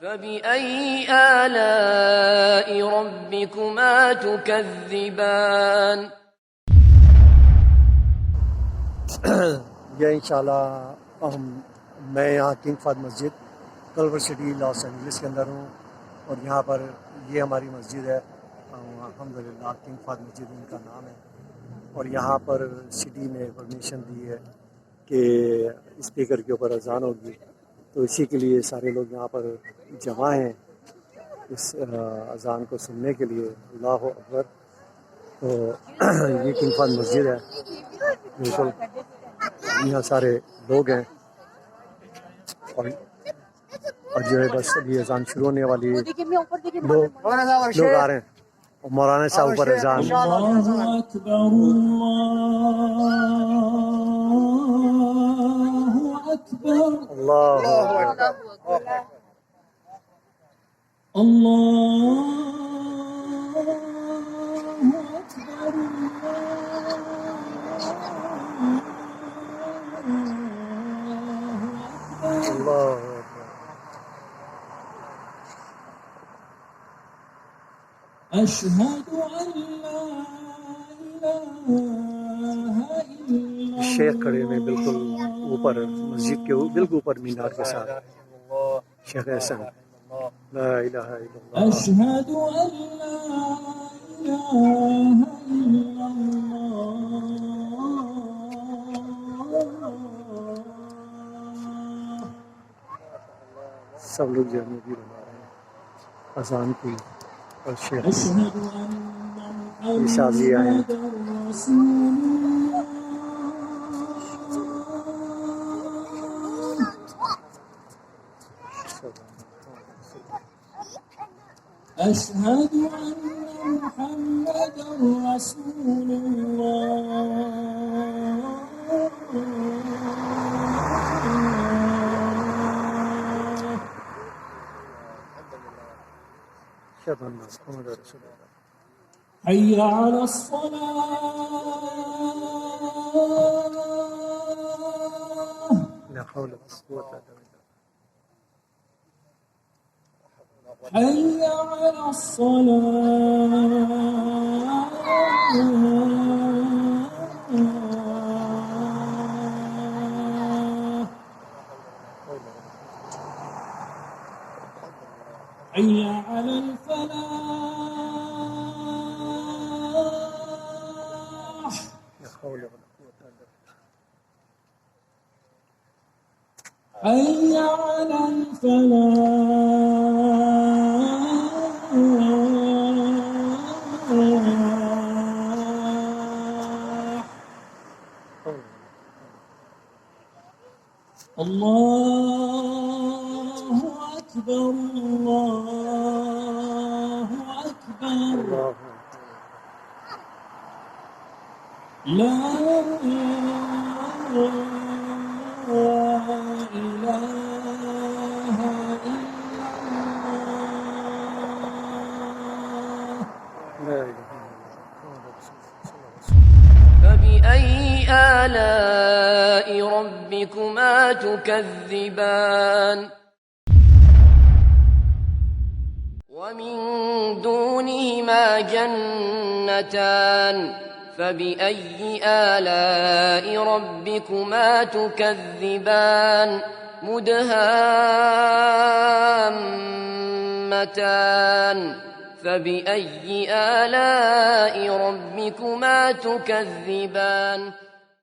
فبأي آلاء ربكما تكذبان ये इंशाल्लाह मैं यहाँ किंग फहद मस्जिद कल्वर सिटी लॉस एंजलिस के अंदर हूँ और यहाँ पर ये हमारी मस्जिद है अल्हम्दुलिल्लाह किंग फहद मस्जिद इनका नाम है और यहाँ पर सिटी ने परमिशन दी है कि स्पीकर के ऊपर अजान होगी तो इसी के लिए सारे लोग यहाँ पर जमा हैं इस अजान को सुनने के लिए। अल्लाहु अकबर। तो ये किंग फहद मस्जिद है बिल्कुल, यहाँ सारे लोग हैं और जो है बस अभी अजान शुरू होने वाली है। लोग आ रहे हैं और मौलाना साहब ऊपर अजान। अल्लाह अशहदु अल्ला इलाहा इल्लल्लाह। शेख खड़े हैं बिल्कुल ऊपर मस्जिद के बिल्कुल ऊपर मीनार के साथ। शेख हसन ला इलाहा इल्लल्लाह। अशहदु अल्ला इलाहा इल्लल्लाह। सब लोग जो है भी बना रहे हैं अजान की और शेख शाजी आए हैं। أشهد أن محمدا رسول الله حي على الصلاة لا حول ولا قوة إلا بالله حي على الصلاة حي على الفلاح لا حول ولا قوة إلا بالله حي على الفلاح الله أكبر الله أكبر لا إله إلا الله فبأي آلاء ربكما تكذبان ومن دونهما جنتان فبأي آلاء ربكما تكذبان مدهامتان فبأي آلاء ربكما تكذبان